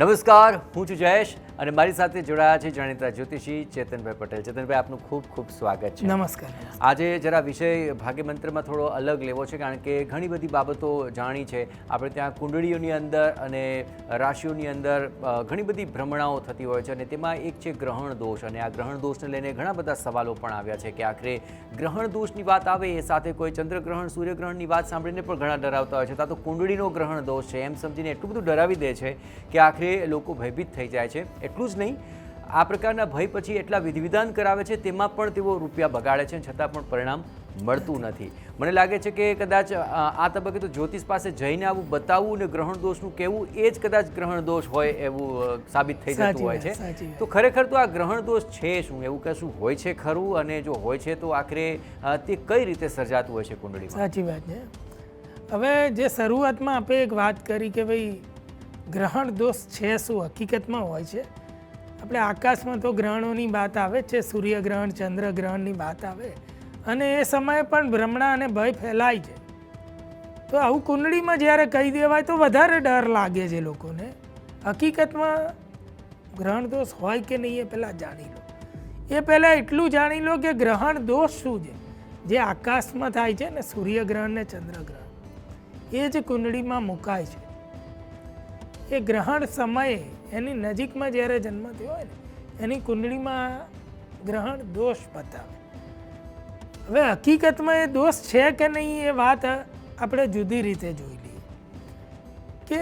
નમસ્કાર, હું છું જયેશ અને મારી સાથે જોડાયા છે જાણીતા જ્યોતિષી ચેતનભાઈ પટેલ. ચેતનભાઈ, આપનું ખૂબ ખૂબ સ્વાગત છે. નમસ્કાર. આજે જરા વિષય ભાગ્યમંત્રમાં થોડો અલગ લેવો છે, કારણ કે ઘણી બધી બાબતો જાણી છે. આપણે ત્યાં કુંડળીઓની અંદર અને રાશિઓની અંદર ઘણી બધી ભ્રમણાઓ થતી હોય છે અને તેમાં એક છે ગ્રહણ દોષ. અને આ ગ્રહણ દોષને લઈને ઘણા બધા સવાલો પણ આવ્યા છે કે આખરે ગ્રહણ દોષની વાત આવે એ સાથે કોઈ ચંદ્રગ્રહણ સૂર્યગ્રહણની વાત સાંભળીને પણ ઘણા ડરાવતા હોય છે. તો કુંડળીનો ગ્રહણ દોષ છે એમ સમજીને એટલું બધું ડરાવી દે છે કે આખરે લોકો ભયભીત થઈ જાય છે. એટલું જ નહીં, આ પ્રકારના ભય પછી એટલા વિધિવિધાન કરાવે છે, તેમાં પણ તેઓ રૂપિયા બગાડે છે, છતાં પણ પરિણામ મળતું નથી. મને લાગે છે કે કદાચ આ તબક્કે તો જ્યોતિષ પાસે જઈને આવું બતાવવું અને ગ્રહણ દોષનું કહેવું એ જ કદાચ ગ્રહણ દોષ હોય એવું સાબિત થઈ જતું હોય છે. તો ખરેખર તો આ ગ્રહણ દોષ છે શું? એવું કશું હોય છે ખરું? અને જો હોય છે તો આખરે તે કઈ રીતે સર્જાતું હોય છે કુંડળીમાં? સાચી વાત છે. હવે જે શરૂઆતમાં આપણે એક વાત કરી કે ભાઈ ગ્રહણ દોષ છે શું, હકીકતમાં હોય છે. આપણે આકાશમાં તો ગ્રહણોની વાત આવે છે, સૂર્યગ્રહણ ચંદ્રગ્રહણની વાત આવે અને એ સમયે પણ ભ્રમણા અને ભય ફેલાય છે. તો આવું કુંડળીમાં જ્યારે કહી દેવાય તો વધારે ડર લાગે છે લોકોને. હકીકતમાં ગ્રહણ દોષ હોય કે નહીં એ પહેલાં જાણી લો. એ પહેલાં એટલું જાણી લો કે ગ્રહણ દોષ શું છે. જે આકાશમાં થાય છે ને, સૂર્યગ્રહણ ને ચંદ્રગ્રહણ, એ જ કુંડળીમાં મુકાય છે. એ ગ્રહણ સમયે એની નજીકમાં જ્યારે જન્મ થયો હોય ને એની કુંડળીમાં ગ્રહણ દોષ બતાવે. હવે હકીકતમાં એ દોષ છે કે નહીં એ વાત આપણે જુદી રીતે જોઈ લઈએ કે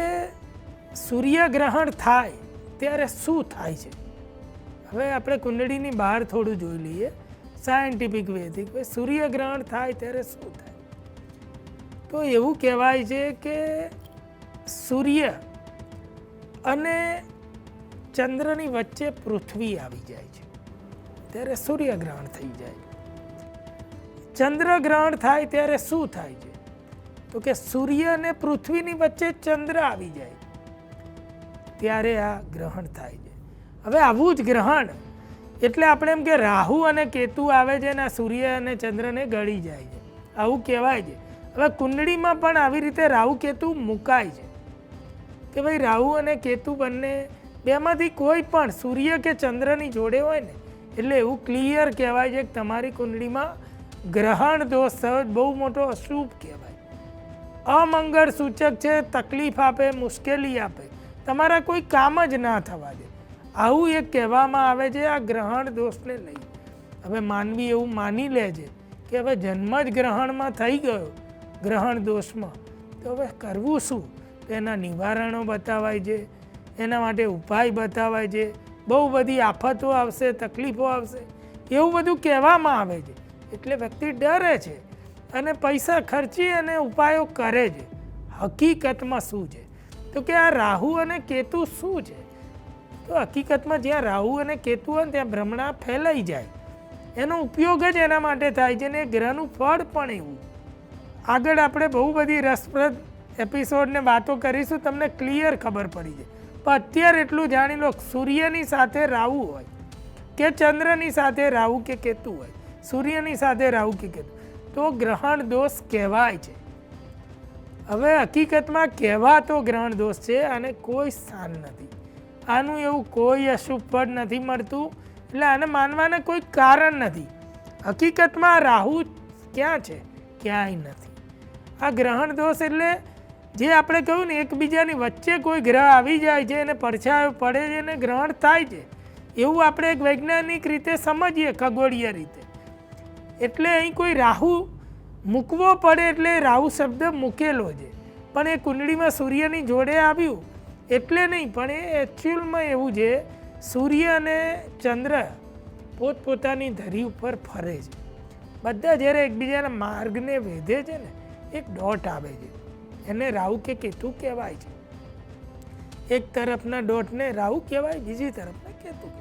સૂર્યગ્રહણ થાય ત્યારે શું થાય છે. હવે આપણે કુંડળીની બહાર થોડું જોઈ લઈએ સાયન્ટિફિક વેથી કે સૂર્યગ્રહણ થાય ત્યારે શું થાય. તો એવું કહેવાય છે કે સૂર્ય અને ચંદ્રની વચ્ચે પૃથ્વી આવી જાય છે ત્યારે સૂર્યગ્રહણ થઈ જાય. ચંદ્રગ્રહણ થાય ત્યારે શું થાય છે તો કે સૂર્ય અને પૃથ્વીની વચ્ચે ચંદ્ર આવી જાય ત્યારે આ ગ્રહણ થાય છે. હવે આવું જ ગ્રહણ એટલે આપણે એમ કે રાહુ અને કેતુ આવે છે ને સૂર્ય અને ચંદ્રને ગળી જાય છે, આવું કહેવાય છે. હવે કુંડળીમાં પણ આવી રીતે રાહુ કેતુ મુકાય છે કે ભાઈ રાહુ અને કેતુ બંને બેમાંથી કોઈ પણ સૂર્ય કે ચંદ્રની જોડે હોય ને એટલે એવું ક્લિયર કહેવાય છે કે તમારી કુંડળીમાં ગ્રહણ દોષ થયો, બહુ મોટો અશુભ કહેવાય, અમંગળ સૂચક છે, તકલીફ આપે, મુશ્કેલી આપે, તમારા કોઈ કામ જ ના થવા દે, આવું એક કહેવામાં આવે છે આ ગ્રહણ દોષને લઈ. હવે માનવી એવું માની લે છે કે હવે જન્મ જ ગ્રહણમાં થઈ ગયો ગ્રહણ દોષમાં, તો હવે કરવું શું? એના નિવારણો બતાવાય છે, એના માટે ઉપાય બતાવાય છે, બહુ બધી આફતો આવશે, તકલીફો આવશે, એવું બધું કહેવામાં આવે છે. એટલે વ્યક્તિ ડરે છે અને પૈસા ખર્ચી અને ઉપાયો કરે છે. હકીકતમાં શું છે તો કે આ રાહુ અને કેતુ શું છે? તો હકીકતમાં જ્યાં રાહુ અને કેતુ હોય ત્યાં ભ્રમણા ફેલાઈ જાય, એનો ઉપયોગ જ એના માટે થાય છે ને એ ગ્રહનું ફળ પણ એવું. આગળ આપણે બહુ બધી રસપ્રદ એપિસોડને વાતો કરીશું, તમને ક્લિયર ખબર પડી જાય. પણ અત્યારે એટલું જાણી લો, સૂર્યની સાથે રાહુ હોય કે ચંદ્રની સાથે રાહુ કે કેતુ હોય, સૂર્યની સાથે રાહુ કે કેતુ, તો ગ્રહણ દોષ કહેવાય છે. હવે હકીકતમાં કહેવાતો ગ્રહણ દોષ છે અને કોઈ સ્થાન નથી, આનું એવું કોઈ અશુભ ફળ નથી મળતું, એટલે આને માનવાના કોઈ કારણ નથી. હકીકતમાં રાહુ ક્યાં છે? ક્યાંય નથી. આ ગ્રહણ દોષ એટલે જે આપણે કહ્યું ને એકબીજાની વચ્ચે કોઈ ગ્રહ આવી જાય છે અને પડછાયો પડે છે અને ગ્રહણ થાય છે, એવું આપણે એક વૈજ્ઞાનિક રીતે સમજીએ, ખગોળીય રીતે. એટલે અહીં કોઈ રાહુ મૂકવો પડે એટલે રાહુ શબ્દ મૂકેલો છે, પણ એ કુંડળીમાં સૂર્યની જોડે આવ્યું એટલે નહીં, પણ એ એકચ્યુઅલમાં એવું છે સૂર્ય અને ચંદ્ર પોતપોતાની ધરી ઉપર ફરે છે. બધા જ્યારે એકબીજાના માર્ગને વેધે છે ને એક ડોટ આવે છે, એને રાહુ કે કેતુ કહેવાય છે. એક તરફના ડોટને રાહુ કહેવાય, બીજી તરફના કેતુ.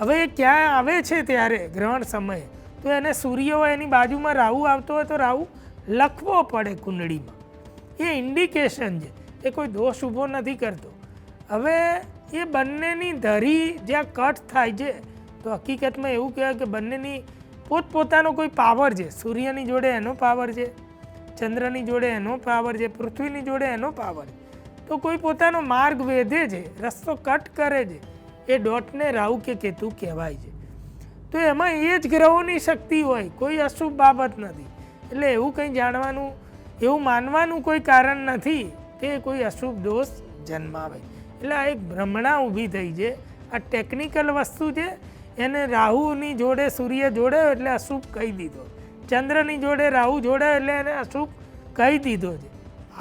હવે એ ક્યાં આવે છે ત્યારે ગ્રહણ સમયે તો એને સૂર્ય હોય એની બાજુમાં રાહુ આવતો હોય તો રાહુ લખવો પડે કુંડળીમાં. એ ઇન્ડિકેશન છે, એ કોઈ દોષ ઊભો નથી કરતો. હવે એ બંનેની ધરી જ્યાં કટ થાય છે તો હકીકતમાં એવું કહેવાય કે બંનેની પોતપોતાનો કોઈ પાવર છે. સૂર્યની જોડે એનો પાવર છે, ચંદ્રની જોડે એનો પાવર છે, પૃથ્વીની જોડે એનો પાવર છે. તો કોઈ પોતાનો માર્ગ વેધે છે, રસ્તો કટ કરે છે, એ ડોટને રાહુ કે કેતુ કહેવાય છે. તો એમાં એ જ ગ્રહોની શક્તિ હોય, કોઈ અશુભ બાબત નથી. એટલે એવું કંઈ જાણવાનું, એવું માનવાનું કોઈ કારણ નથી કે કોઈ અશુભ દોષ જન્માવે. એટલે આ એક ભ્રમણા ઊભી થઈ છે. આ ટેકનિકલ વસ્તુ છે. એને રાહુની જોડે સૂર્ય જોડાયો એટલે અશુભ કહી દીધો, ચંદ્રની જોડે રાહુ જોડાયો એટલે એને અશુભ કહી દીધો છે.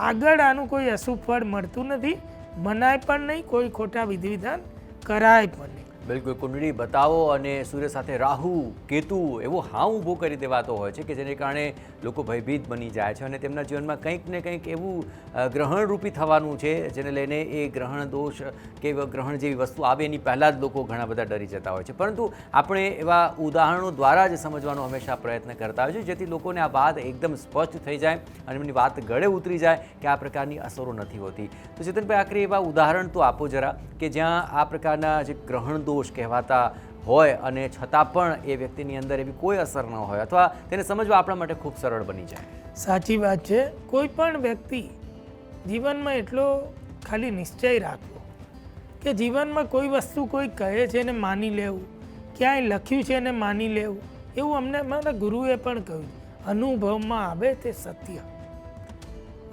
આગળ આનું કોઈ અશુભ ફળ મળતું નથી, મનાય પણ નહીં, કોઈ ખોટા વિધિ વિધાન કરાય પણ નહીં. બિલકુલ, કુંડળી બતાવો અને સૂર્ય સાથે રાહુ કેતુ એવો હાવ ઊભો કરી દેવાતો હોય છે કે જેને કારણે લોકો ભયભીત બની જાય છે અને તેમના જીવનમાં કંઈક ને કંઈક એવું ગ્રહણરૂપી થવાનું છે જેને લઈને એ ગ્રહણ દોષ કે ગ્રહણ જેવી વસ્તુ આવે એની પહેલાં જ લોકો ઘણા બધા ડરી જતા હોય છે. પરંતુ આપણે એવા ઉદાહરણો દ્વારા જ સમજવાનો હંમેશા પ્રયત્ન કરતા હોય છે જેથી લોકોને આ વાત એકદમ સ્પષ્ટ થઈ જાય અને એમની વાત ગળે ઉતરી જાય કે આ પ્રકારની અસરો નથી હોતી. તો ચેતનભાઈ, આખરે એવા ઉદાહરણ તો આપો જરા કે જ્યાં આ પ્રકારના જે ગ્રહણ દોષ કહેવાતા હોય અને છતાં પણ એ વ્યક્તિની અંદર એવી કોઈ અસર ન હોય અથવા તેને સમજવા આપણા માટે ખૂબ સરળ બની જાય. સાચી વાત છે. કોઈ પણ વ્યક્તિ જીવનમાં એટલો ખાલી નિશ્ચય રાખવો કે જીવનમાં કોઈ વસ્તુ કોઈ કહે છે એને માની લેવું, ક્યાંય લખ્યું છે એને માની લેવું, એવું અમને મારા ગુરુએ પણ કહ્યું. અનુભવમાં આવે તે સત્ય.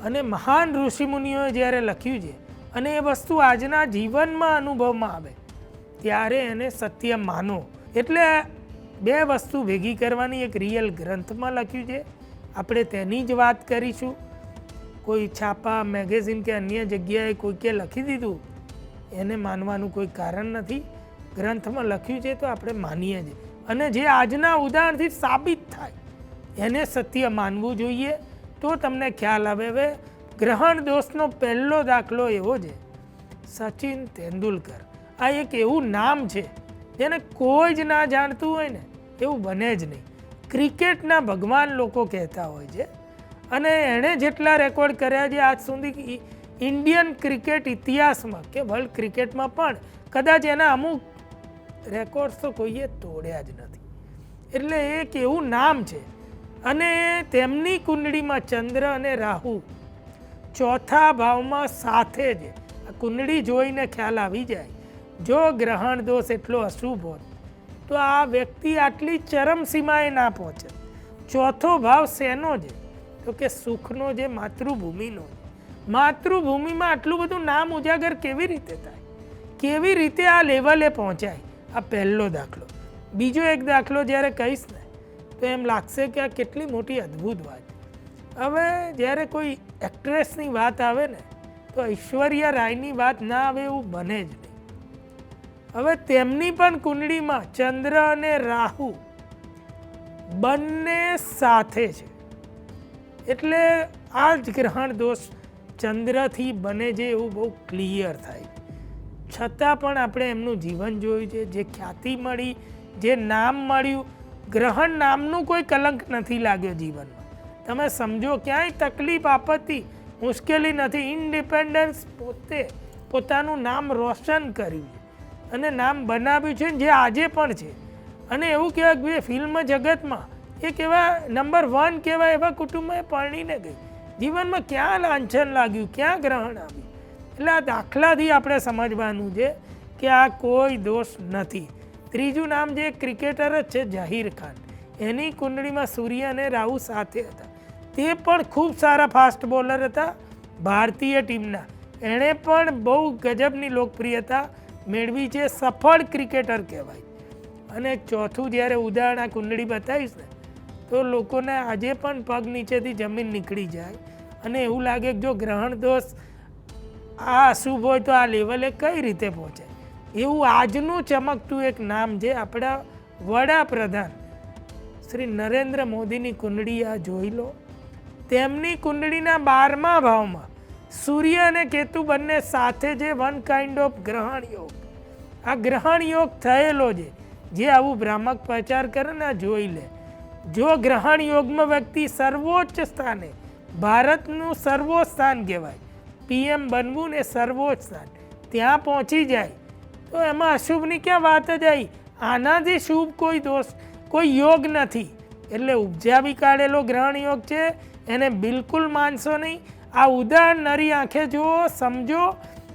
અને મહાન ઋષિમુનિઓએ જ્યારે લખ્યું છે અને એ વસ્તુ આજના જીવનમાં અનુભવમાં આવે ત્યારે એને સત્ય માનો. એટલે બે વસ્તુ ભેગી કરવાની એક રિયલ ગ્રંથમાં લખ્યું છે. આપણે તેની જ વાત કરીશું. કોઈ છાપા, મેગેઝિન કે અન્ય જગ્યાએ કોઈકે લખી દીધું એને માનવાનું કોઈ કારણ નથી. ગ્રંથમાં લખ્યું છે તો આપણે માનીએ છીએ. અને જે આજના ઉદાહરણથી સાબિત થાય એને સત્ય માનવું જોઈએ. તો તમને ખ્યાલ આવે. હવે ગ્રહણ દોષનો પહેલો દાખલો એવો છે, સચિન તેંડુલકર. આ એક એવું નામ છે જેને કોઈ જ ના જાણતું હોય ને એવું બને જ નહીં. ક્રિકેટના ભગવાન લોકો કહેતા હોય છે અને એણે જેટલા રેકોર્ડ કર્યા છે આજ સુધી ઇન્ડિયન ક્રિકેટ ઇતિહાસમાં કે વર્લ્ડ ક્રિકેટમાં પણ કદાચ એના અમુક રેકોર્ડ્સ તો કોઈએ તોડ્યા જ નથી. એટલે એક એવું નામ છે. અને તેમની કુંડળીમાં ચંદ્ર અને રાહુ ચોથા ભાવમાં સાથે છે. આ કુંડળી જોઈને ખ્યાલ આવી જાય, જો ગ્રહણ દોષ એટલો અશુભ હોત તો આ વ્યક્તિ આટલી ચરમ સીમાએ ના પહોંચે. ચોથો ભાવ શેનો છે? તો કે સુખનો છે, માતૃભૂમિનો. માતૃભૂમિમાં આટલું બધું નામ ઉજાગર કેવી રીતે થાય? કેવી રીતે આ લેવલે પહોંચાય? આ પહેલો દાખલો. બીજો એક દાખલો જ્યારે કહીશ ને તો એમ લાગશે કે આ કેટલી મોટી અદ્ભુત વાત. હવે જ્યારે કોઈ એક્ટ્રેસની વાત આવે ને તો ઐશ્વર્યા રાયની વાત ના આવે એવું બને જ નહીં. હવે તેમની પણ કુંડળીમાં ચંદ્ર અને રાહુ બંને સાથે છે. એટલે આ જ ગ્રહણ દોષ ચંદ્રથી બને છે એવું બહુ ક્લિયર થાય. છતાં પણ આપણે એમનું જીવન જોયું છે, જે ખ્યાતિ મળી, જે નામ મળ્યું. ગ્રહણ નામનું કોઈ કલંક નથી લાગ્યો જીવનમાં. તમે સમજો, ક્યાંય તકલીફ, આપત્તિ, મુશ્કેલી નથી. ઇન્ડિપેન્ડન્સ પોતે પોતાનું નામ રોશન કર્યું છે અને નામ બનાવ્યું છે જે આજે પણ છે. અને એવું કહેવાય કે ફિલ્મ જગતમાં એક એવા નંબર 1 કહેવાય એવા કુટુંબમાં પરણીને ગઈ. જીવનમાં ક્યાં લાંછન લાગ્યું, ક્યાં ગ્રહણ આવ્યું. એટલે આ દાખલાથી આપણે સમજવાનું છે કે આ કોઈ દોષ નથી. ત્રીજું નામ જે ક્રિકેટર જ છે, ઝહીર ખાન. એની કુંડળીમાં સૂર્ય અને રાહુ સાથે હતા. તે પણ ખૂબ સારા ફાસ્ટ બોલર હતા ભારતીય ટીમના. એણે પણ બહુ ગજબની લોકપ્રિયતા મેળવી છે, સફળ ક્રિકેટર કહેવાય. અને ચોથું જ્યારે ઉદાહરણ આ કુંડળી બતાવીશ ને તો લોકોને આજે પણ પગ નીચેથી જમીન નીકળી જાય અને એવું લાગે કે જો ગ્રહણ દોષ આ અશુભ હોય તો આ લેવલે કઈ રીતે પહોંચે. એવું આજનું ચમકતું એક નામ છે આપણા વડાપ્રધાન શ્રી નરેન્દ્ર મોદીની કુંડળી. આ જોઈ લો. તેમની કુંડળીના 12મા ભાવમાં સૂર્ય અને કેતુ બંને સાથે છે. વન કાઇન્ડ ઓફ ગ્રહણ યોગ. આ ગ્રહણ યોગ થયેલો છે. જે આવું ભ્રામક પ્રચાર કરે ને આ જોઈ લે. જો ગ્રહણ યોગમાં વ્યક્તિ સર્વોચ્ચ સ્થાને, ભારતનું સર્વોચ્ચ સ્થાન કહેવાય, PM બનવું ને સર્વોચ્ચ સ્થાન, ત્યાં પહોંચી જાય તો એમાં અશુભની ક્યાં વાત જ આવી. આનાથી શુભ કોઈ દોષ, કોઈ યોગ નથી. એટલે ઉપજાવી કાઢેલો ગ્રહણ યોગ છે, એને બિલકુલ માનશો નહીં. આ ઉદાહરણ નરી આંખે જુઓ, સમજો,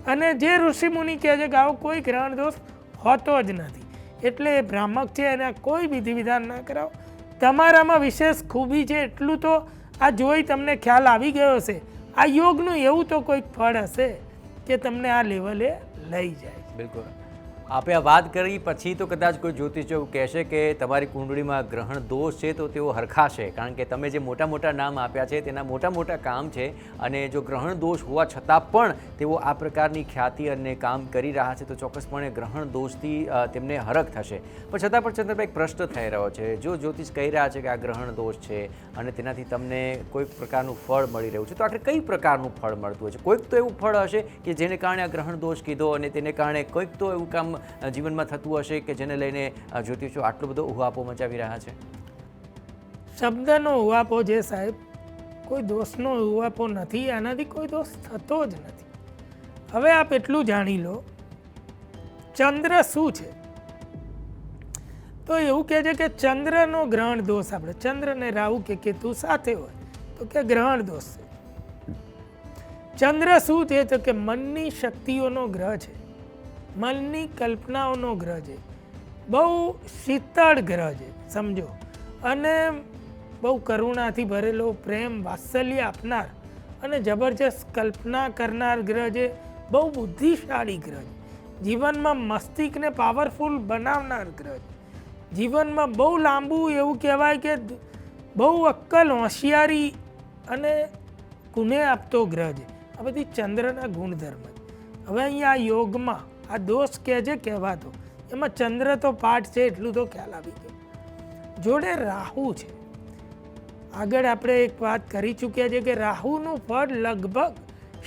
અને જે ઋષિમુનિ કહે છે કે આવો કોઈ ગ્રહણ દોષ હોતો જ નથી. એટલે એ ભ્રામક છે, એના કોઈ વિધિ વિધાન ના કરાવો. તમારામાં વિશેષ ખૂબી છે એટલું તો આ જોઈ તમને ખ્યાલ આવી ગયો હશે. આ યોગનું એવું તો કોઈક ફળ હશે કે તમને આ લેવલે લઈ જાય. બિલકુલ. આપણે આ વાત કરી પછી તો કદાચ કોઈ જ્યોતિષ એવું કહેશે કે તમારી કુંડળીમાં ગ્રહણ દોષ છે, તો તેઓ હરખાશે, કારણ કે તમે જે મોટા મોટા નામ આપ્યા છે તેના મોટા મોટા કામ છે, અને જો ગ્રહણ દોષ હોવા છતાં પણ તેઓ આ પ્રકારની ખ્યાતિ અને કામ કરી રહ્યા છે, તો ચોક્કસપણે ગ્રહણ દોષથી તેમને હરખ થશે. પણ છતાં પણ ચંદ્રભાઈ, એક પ્રશ્ન થઈ રહ્યો છે. જો જ્યોતિષ કહી રહ્યા છે કે આ ગ્રહણ દોષ છે અને તેનાથી તમને કોઈક પ્રકારનું ફળ મળી રહ્યું છે, તો આખરે કઈ પ્રકારનું ફળ મળતું હોય છે? કોઈક તો એવું ફળ હશે કે જેને કારણે આ ગ્રહણ દોષ કીધો, અને તેને કારણે કોઈક તો એવું કામ જીવનમાં થતું હશે કે જેને લઈને જ્યોતિષો આટલો બધો ઉહાપો મચાવી રહ્યા છે. શબ્દનો ઉહાપો છે સાહેબ, કોઈ દોષનો ઉહાપો નથી. આનાથી કોઈ દોષ થતો જ નથી. હવે આપ એટલું જાણી લો, ચંદ્ર શું છે? તો એવું કહે છે કે ચંદ્રનો ગ્રહણ દોષ, આપણે ચંદ્ર ને રાહુ કે કેતુ સાથે હોય તો કે ગ્રહણ દોષ છે. ચંદ્ર શું છે? તો કે મનની શક્તિઓનો ગ્રહ છે, મનની કલ્પનાઓનો ગ્રહ છે, બહુ શીતળ ગ્રહ છે, સમજો, અને બહુ કરુણાથી ભરેલો, પ્રેમ વાત્સલ્ય આપનાર અને જબરજસ્ત કલ્પના કરનાર ગ્રહ છે, બહુ બુદ્ધિશાળી ગ્રહ છે, જીવનમાં મસ્તિષ્કને પાવરફુલ બનાવનાર ગ્રહ છે, જીવનમાં બહુ લાંબુ એવું કહેવાય કે બહુ અક્કલ, હોશિયારી અને ગુને આપતો ગ્રહ છે. આ બધી ચંદ્રના ગુણધર્મ છે. હવે અહીંયા આ યોગમાં આ દોષ કે છે કહેવાતો, એમાં ચંદ્ર તો પાઠ છે એટલું તો ખ્યાલ આવી ગયો. જોડે રાહુ છે. આગળ આપણે એક વાત કરી ચૂક્યા છે કે રાહુનું ફળ લગભગ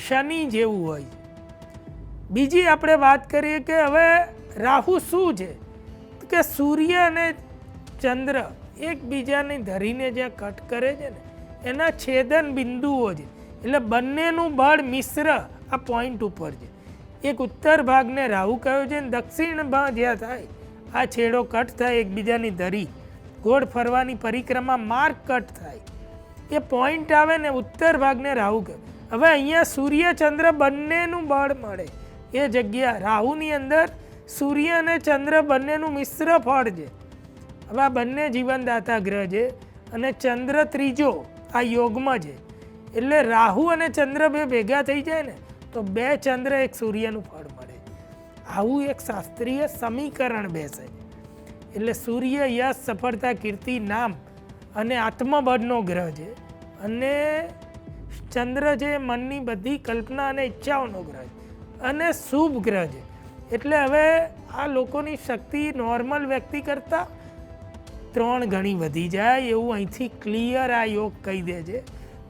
શનિ જેવું હોય છે. બીજી આપણે વાત કરીએ કે હવે રાહુ શું છે? કે સૂર્ય અને ચંદ્ર એકબીજાને ધરીને જ્યાં કટ કરે છે ને, એના છેદન બિંદુઓ છે. એટલે બંનેનું બળ મિશ્ર આ પોઈન્ટ ઉપર છે. એક ઉત્તર ભાગને રાહુ કહ્યો છે, દક્ષિણ ભાગ જ્યાં થાય આ છેડો કટ થાય, એકબીજાની ધરી ગોળ ફરવાની પરિક્રમા માર્ગ કટ થાય, એ પોઈન્ટ આવે ને, ઉત્તર ભાગને રાહુ કહે. હવે અહીંયા સૂર્ય ચંદ્ર બંનેનું બળ મળે એ જગ્યા, રાહુની અંદર સૂર્ય અને ચંદ્ર બંનેનું મિશ્ર ફળ છે. હવે આ બંને જીવનદાતા ગ્રહ છે, અને ચંદ્ર ત્રીજો આ યોગમાં છે. એટલે રાહુ અને ચંદ્ર બે ભેગા થઈ જાય ને, તો બે ચંદ્ર એક સૂર્યનું ફળ મળે. આવું એક શાસ્ત્રીય સમીકરણ બેસે. એટલે સૂર્ય યશ, સફળતા, કીર્તિ, નામ અને આત્મબળનો ગ્રહ છે, અને ચંદ્ર છે મનની બધી કલ્પના અને ઈચ્છાઓનો ગ્રહ છે, અને શુભ ગ્રહ છે. એટલે હવે આ લોકોની શક્તિ નોર્મલ વ્યક્તિ કરતાં 3 ગણી વધી જાય એવું અહીંથી ક્લિયર આ યોગ કહી દે છે.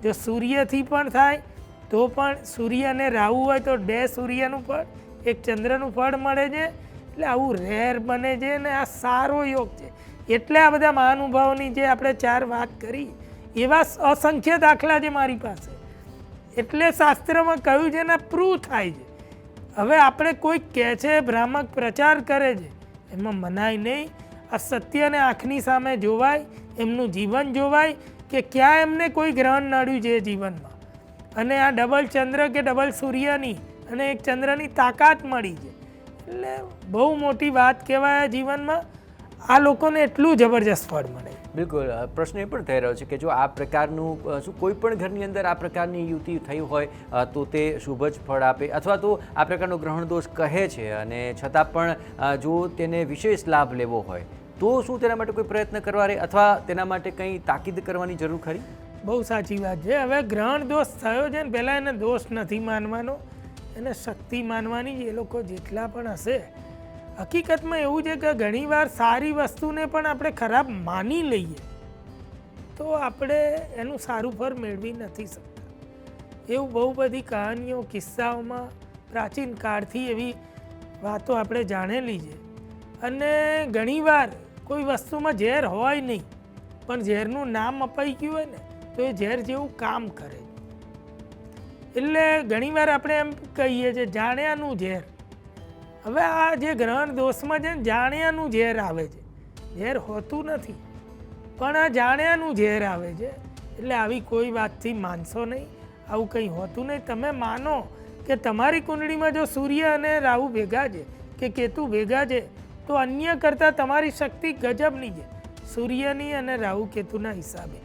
જો સૂર્યથી પણ થાય તો પણ સૂર્ય અને રાહુ હોય તો 2 સૂર્યનું ફળ, 1 ચંદ્રનું ફળ મળે છે. એટલે આવું રેર બને છે, ને આ સારો યોગ છે. એટલે આ બધા મહાનુભાવોની જે આપણે 4 વાત કરી, એવા અસંખ્ય દાખલા છે મારી પાસે. એટલે શાસ્ત્રમાં કહ્યું છે ને, પ્રૂવ થાય છે. હવે આપણે કોઈ કહે છે, ભ્રામક પ્રચાર કરે છે, એમાં મનાય નહીં. આ સત્યને આંખની સામે જોવાય, એમનું જીવન જોવાય કે ક્યાં એમને કોઈ ગ્રહણ નડ્યું છે જીવનમાં, અને આ ડબલ ચંદ્ર કે ડબલ સૂર્યની અને 1 ચંદ્રની તાકાત મળી છે. એટલે બહુ મોટી વાત કહેવાય જીવનમાં. આ લોકોને એટલું જબરજસ્ત ફળ મળે. બિલકુલ. પ્રશ્ન એ પણ થઈ રહ્યો છે કે જો આ પ્રકારનું શું કોઈ પણ ઘરની અંદર આ પ્રકારની યુતિ થઈ હોય તો તે શુભ જ ફળ આપે, અથવા તો આ પ્રકારનો ગ્રહણ દોષ કહે છે અને છતાં પણ જો તેને વિશેષ લાભ લેવો હોય તો શું તેના માટે કોઈ પ્રયત્ન કરવા રહે, અથવા તેના માટે કંઈ તાકીદ કરવાની જરૂર ખરી? બહુ સાચી વાત છે. હવે ગ્રહણ દોષ થયો છે ને, પહેલાં એને દોષ નથી માનવાનો, એને શક્તિ માનવાની જ. એ લોકો જેટલા પણ હશે, હકીકતમાં એવું છે કે ઘણીવાર સારી વસ્તુને પણ આપણે ખરાબ માની લઈએ તો આપણે એનું સારું ફળ મેળવી નથી શકતા. એવું બહુ બધી કહાનીઓ, કિસ્સાઓમાં પ્રાચીન કાળથી એવી વાતો આપણે જાણેલી છે. અને ઘણીવાર કોઈ વસ્તુમાં ઝેર હોય નહીં, પણ ઝેરનું નામ અપાઈ ગયું હોય ને, તો એ ઝેર જેવું કામ કરે. એટલે ઘણીવાર આપણે એમ કહીએ છીએ જાણ્યાનું ઝેર. હવે આ જે ગ્રહણ દોષમાં છે ને, જાણ્યાનું ઝેર આવે છે, ઝેર હોતું નથી, પણ આ જાણ્યાનું ઝેર આવે છે. એટલે આવી કોઈ વાતથી માનશો નહીં. આવું કંઈ હોતું નહીં. તમે માનો કે તમારી કુંડળીમાં જો સૂર્ય અને રાહુ ભેગા છે કે કેતુ ભેગા છે તો અન્ય કરતાં તમારી શક્તિ ગજબની છે. સૂર્યની અને રાહુ કેતુના હિસાબે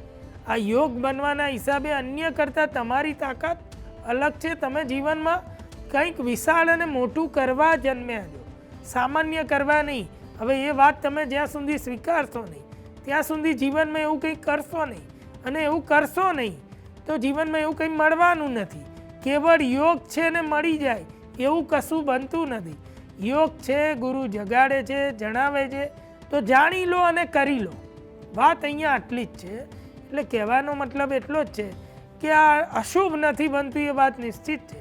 આ યોગ બનવાના હિસાબે અન્ય કરતાં તમારી તાકાત અલગ છે. તમે જીવનમાં કંઈક વિશાળ અને મોટું કરવા જન્મ્યા છો, સામાન્ય કરવા નહીં. હવે એ વાત તમે જ્યાં સુધી સ્વીકારશો નહીં ત્યાં સુધી જીવનમાં એવું કંઈ કરશો નહીં, અને એવું કરશો નહીં તો જીવનમાં એવું કંઈ મળવાનું નથી. કેવળ યોગ છે ને મળી જાય એવું કશું બનતું નથી. યોગ છે, ગુરુ જગાડે છે, જણાવે છે તો જાણી લો અને કરી લો. વાત અહીંયા આટલી જ છે. એટલે કહેવાનો મતલબ એટલો જ છે કે આ અશુભ નથી બનતું એ વાત નિશ્ચિત છે.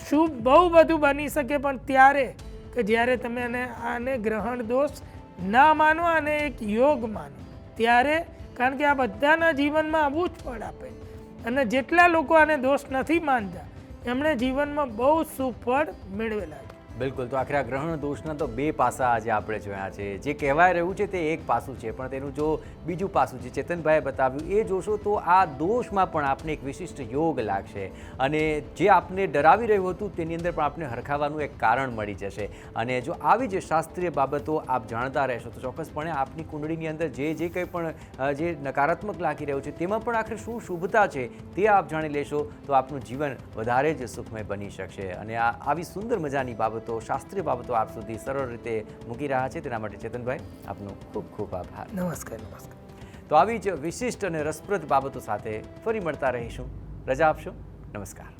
શુભ બહુ બધું બની શકે પણ ત્યારે કે જ્યારે તમે આને ગ્રહણ દોષ ના માનો અને એક યોગ માનો ત્યારે. કારણ કે આ બધાના જીવનમાં આવવું જ પડ આપે. અને જેટલા લોકો આને દોષ નથી માનતા એમણે જીવનમાં બહુ સુફળ મેળવેલા છે. બિલકુલ. તો આખરે આ ગ્રહણ દોષના તો બે પાસા આજે આપણે જોયા છે. જે કહેવાય રહ્યું છે તે એક પાસું છે, પણ તેનું જો બીજું પાસું જે ચેતનભાઈએ બતાવ્યું એ જોશો તો આ દોષમાં પણ આપને એક વિશિષ્ટ યોગ લાગશે, અને જે આપને ડરાવી રહ્યું હતું તેની અંદર પણ આપને હરખાવાનું એક કારણ મળી જશે. અને જો આવી જે શાસ્ત્રીય બાબતો આપ જાણતા રહેશો તો ચોક્કસપણે આપની કુંડળીની અંદર જે કંઈ પણ જે નકારાત્મક લાગી રહ્યું છે તેમાં પણ આખરે શું શુભતા છે તે આપ જાણી લેશો તો આપનું જીવન વધારે જ સુખમય બની શકશે. અને આવી સુંદર મજાની બાબતો, શાસ્ત્રીય બાબતો આપ સુધી સરળ રીતે મૂકી રહ્યા છે તેના માટે ચેતનભાઈ આપનો ખૂબ ખૂબ આભાર. નમસ્કાર. નમસ્કાર. તો આવી જ વિશિષ્ટ અને રસપ્રદ બાબતો સાથે ફરી મળતા રહીશું. રજા આપશો. નમસ્કાર.